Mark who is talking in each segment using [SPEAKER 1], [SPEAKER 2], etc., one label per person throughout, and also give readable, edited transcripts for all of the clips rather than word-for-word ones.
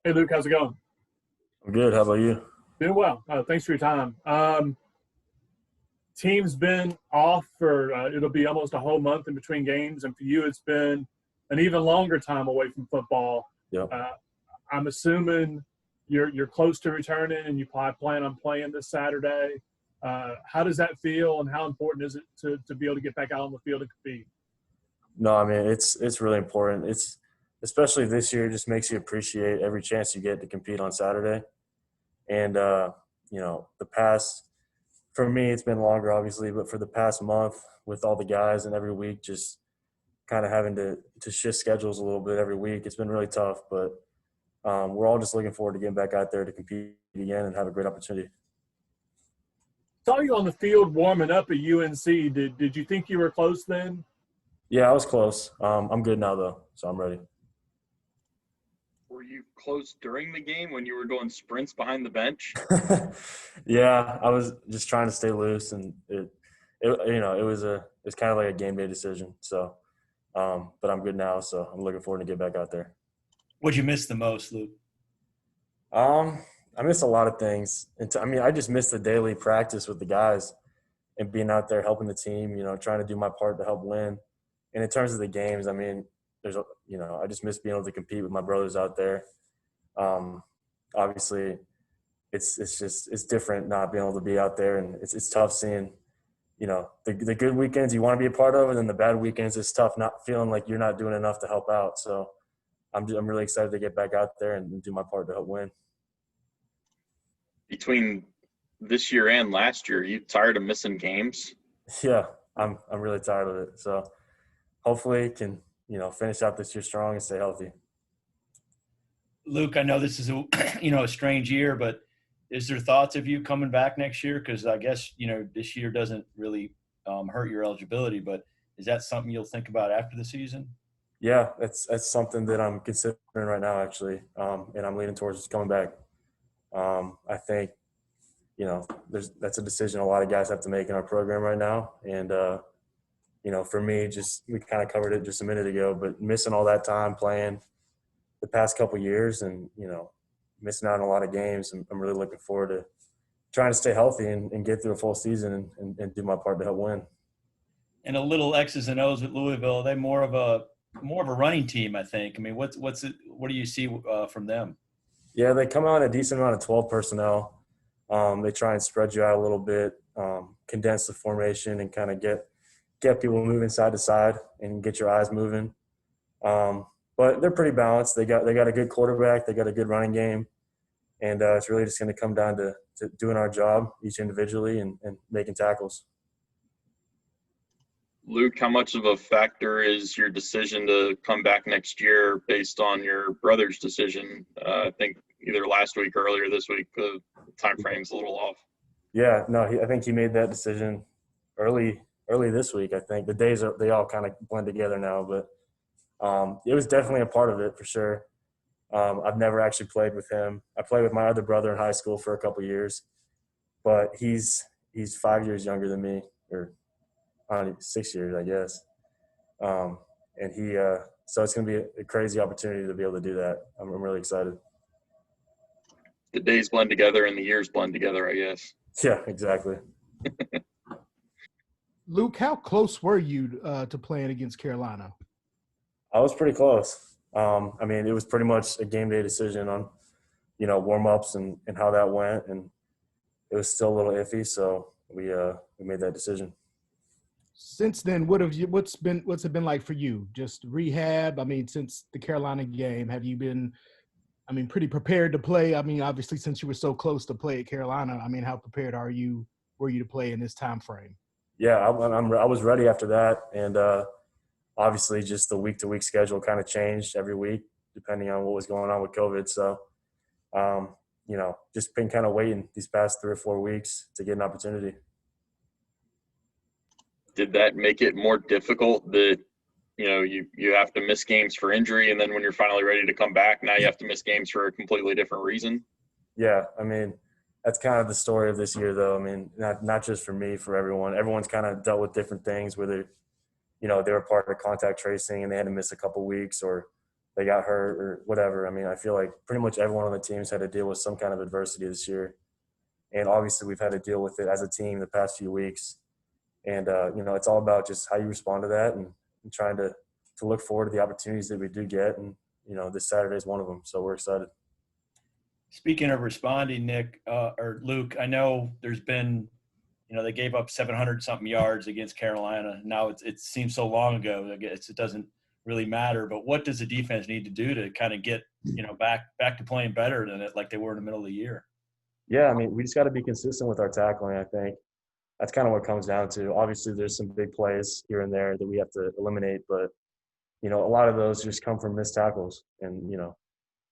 [SPEAKER 1] Hey, Luke, how's it going?
[SPEAKER 2] I'm good. How about you?
[SPEAKER 1] Doing well. Thanks for your time. Team's been off for it'll be almost a whole month in between games, and for you, it's been an even longer time away from football.
[SPEAKER 2] Yep.
[SPEAKER 1] Uh, I'm assuming you're close to returning, and you probably plan on playing this Saturday. How does that feel, and how important is it to be able to get back out on the field and compete?
[SPEAKER 2] No, I mean it's really important. It's especially this year. It just makes you appreciate every chance you get to compete on Saturday. And the past for me, it's been longer, obviously, but for the past month with all the guys and every week, just kind of having to shift schedules a little bit every week, it's been really tough. But we're all just looking forward to getting back out there to compete again and have a great opportunity.
[SPEAKER 1] Saw you on the field warming up at UNC. Did you think you were close then?
[SPEAKER 2] Yeah, I was close. I'm good now though, so I'm ready.
[SPEAKER 3] Were you close during the game when you were going sprints behind the bench?
[SPEAKER 2] Yeah, I was just trying to stay loose, and it was kind of like a game day decision. So, but I'm good now, so I'm looking forward to get back out there.
[SPEAKER 4] What'd you miss the most, Luke?
[SPEAKER 2] I miss a lot of things, and I just miss the daily practice with the guys and being out there helping the team. Trying to do my part to help win. And in terms of the games, I mean, I just miss being able to compete with my brothers out there. Obviously, it's different not being able to be out there, and it's tough seeing, the good weekends you want to be a part of, and then the bad weekends it's tough not feeling like you're not doing enough to help out. So I'm really excited to get back out there and do my part to help win.
[SPEAKER 3] Between this year and last year, are you tired of missing games?
[SPEAKER 2] Yeah, I'm really tired of it. So hopefully can finish out this year strong and stay healthy.
[SPEAKER 4] Luke, I know this is a strange year, but is there thoughts of you coming back next year? Because I guess this year doesn't really hurt your eligibility, but is that something you'll think about after the season?
[SPEAKER 2] Yeah, that's something that I'm considering right now, actually, and I'm leaning towards coming back. I think that's a decision a lot of guys have to make in our program right now, and for me, we kind of covered it just a minute ago, but missing all that time playing the past couple of years and, missing out on a lot of games, I'm really looking forward to trying to stay healthy and get through a full season and do my part to help win.
[SPEAKER 4] And a little X's and O's with Louisville. They're more of a running team, I think. I mean, what do you see from them?
[SPEAKER 2] Yeah, they come out a decent amount of 12 personnel. They try and spread you out a little bit, condense the formation and kind of get people moving side to side and get your eyes moving. But they're pretty balanced. They got a good quarterback. They got a good running game. And it's really just going to come down to doing our job each individually and making tackles.
[SPEAKER 3] Luke, how much of a factor is your decision to come back next year based on your brother's decision? I think either last week or earlier this week, the time frame's a little off.
[SPEAKER 2] Yeah, no, I think he made that decision early this week. I think the days they all kind of blend together now, but it was definitely a part of it for sure. I've never actually played with him. I played with my other brother in high school for a couple of years, but he's 5 years younger than me, or 6 years, I guess. And so it's going to be a crazy opportunity to be able to do that. I'm really excited.
[SPEAKER 3] The days blend together and the years blend together, I guess.
[SPEAKER 2] Yeah, exactly.
[SPEAKER 5] Luke, how close were you to playing against Carolina?
[SPEAKER 2] I was pretty close. It was pretty much a game day decision on, warm-ups and how that went, and it was still a little iffy, so we made that decision.
[SPEAKER 5] Since then, what's it been like for you? Just rehab? Since the Carolina game, have you been, pretty prepared to play? Obviously, since you were so close to play at Carolina, how prepared were you to play in this time frame?
[SPEAKER 2] Yeah, I was ready after that, and obviously just the week-to-week schedule kind of changed every week depending on what was going on with COVID. So, just been kind of waiting these past 3 or 4 weeks to get an opportunity.
[SPEAKER 3] Did that make it more difficult that, you have to miss games for injury, and then when you're finally ready to come back, now you have to miss games for a completely different reason?
[SPEAKER 2] Yeah, that's kind of the story of this year, though. Not just for me, for everyone. Everyone's kind of dealt with different things, whether, they were part of contact tracing and they had to miss a couple weeks, or they got hurt or whatever. I mean, I feel like pretty much everyone on the team's had to deal with some kind of adversity this year. And obviously we've had to deal with it as a team the past few weeks. And, it's all about just how you respond to that and trying to look forward to the opportunities that we do get. And, this Saturday is one of them. So we're excited.
[SPEAKER 4] Speaking of responding, Nick or Luke, I know there's been, they gave up 700-something yards against Carolina. Now it seems so long ago. I guess it doesn't really matter. But what does the defense need to do to kind of get, back to playing better than it like they were in the middle of the year?
[SPEAKER 2] Yeah, I mean, we just got to be consistent with our tackling, I think. That's kind of what it comes down to. Obviously, there's some big plays here and there that we have to eliminate, but, a lot of those just come from missed tackles. And,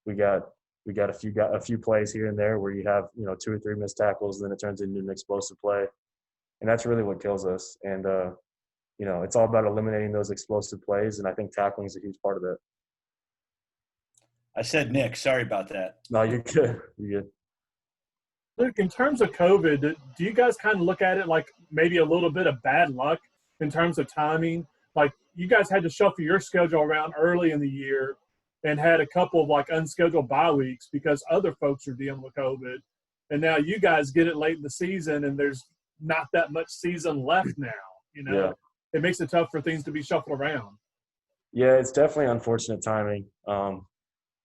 [SPEAKER 2] we got a few plays here and there where you have, 2 or 3 missed tackles, and then it turns into an explosive play. And that's really what kills us. And, it's all about eliminating those explosive plays, and I think tackling is a huge part of it.
[SPEAKER 4] I said Nick. Sorry about that.
[SPEAKER 2] No, you're good. You're good.
[SPEAKER 1] Luke, in terms of COVID, do you guys kind of look at it like maybe a little bit of bad luck in terms of timing? Like, you guys had to shuffle your schedule around early in the year and had a couple of like unscheduled bye weeks because other folks are dealing with COVID. And now you guys get it late in the season and there's not that much season left now,
[SPEAKER 2] Yeah.
[SPEAKER 1] It makes it tough for things to be shuffled around.
[SPEAKER 2] Yeah, it's definitely unfortunate timing.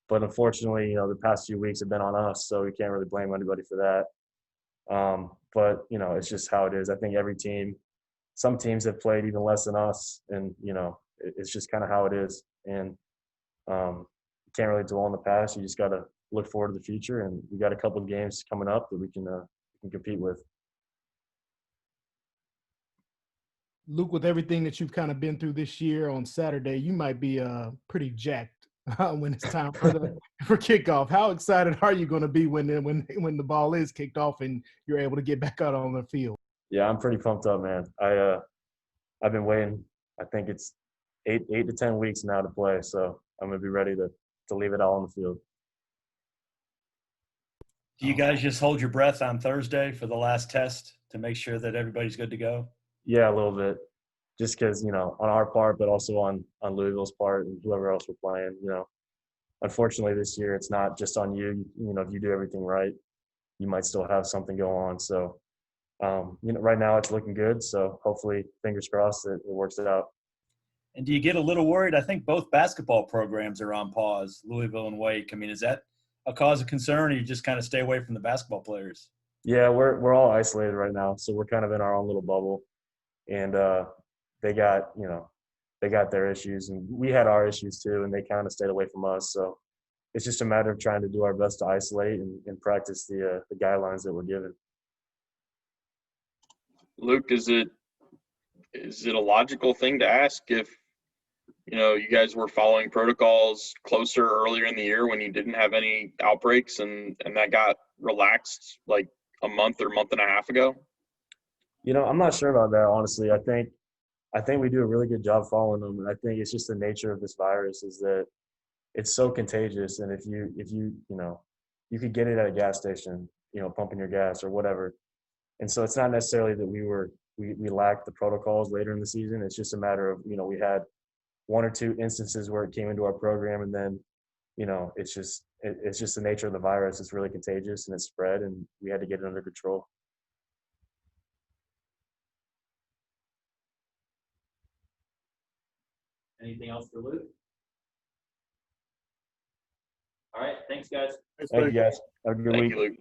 [SPEAKER 2] But unfortunately, the past few weeks have been on us, so we can't really blame anybody for that. But, it's just how it is. I think every team, some teams have played even less than us, and, it's just kind of how it is. And you can't really dwell on the past. You just got to look forward to the future, and we got a couple of games coming up that we can compete with.
[SPEAKER 5] Luke, with everything that you've kind of been through this year, on Saturday, you might be pretty jacked when it's time for kickoff. How excited are you going to be when the ball is kicked off and you're able to get back out on the field?
[SPEAKER 2] Yeah, I'm pretty pumped up, man. I've been waiting. I think it's 8 to 10 weeks now to play, so I'm gonna be ready to leave it all on the field.
[SPEAKER 4] Do you guys just hold your breath on Thursday for the last test to make sure that everybody's good to go?
[SPEAKER 2] Yeah, a little bit, just because on our part, but also on Louisville's part and whoever else we're playing. Unfortunately this year it's not just on you. If you do everything right, you might still have something go on. So right now it's looking good. So hopefully, fingers crossed, that it works it out.
[SPEAKER 4] And do you get a little worried? I think both basketball programs are on pause, Louisville and Wake. I mean, is that a cause of concern, or you just kind of stay away from the basketball players?
[SPEAKER 2] Yeah, we're all isolated right now, so we're kind of in our own little bubble. And they got their issues, and we had our issues too, and they kind of stayed away from us. So it's just a matter of trying to do our best to isolate and practice the guidelines that we're given.
[SPEAKER 3] Luke, is it a logical thing to ask if you guys were following protocols closer earlier in the year when you didn't have any outbreaks, and that got relaxed like a month or month and a half ago?
[SPEAKER 2] I'm not sure about that, honestly. I think we do a really good job following them, and I think it's just the nature of this virus is that it's so contagious. And if you you could get it at a gas station, pumping your gas or whatever. And so it's not necessarily that we lacked the protocols later in the season. It's just a matter of we had 1 or 2 instances where it came into our program, and then it's just the nature of the virus. It's really contagious and it's spread, and we had to get it under control.
[SPEAKER 6] Anything else for Luke? All right. Thanks, guys.
[SPEAKER 2] Thank you, guys. Have a good week.
[SPEAKER 3] Thank you, Luke.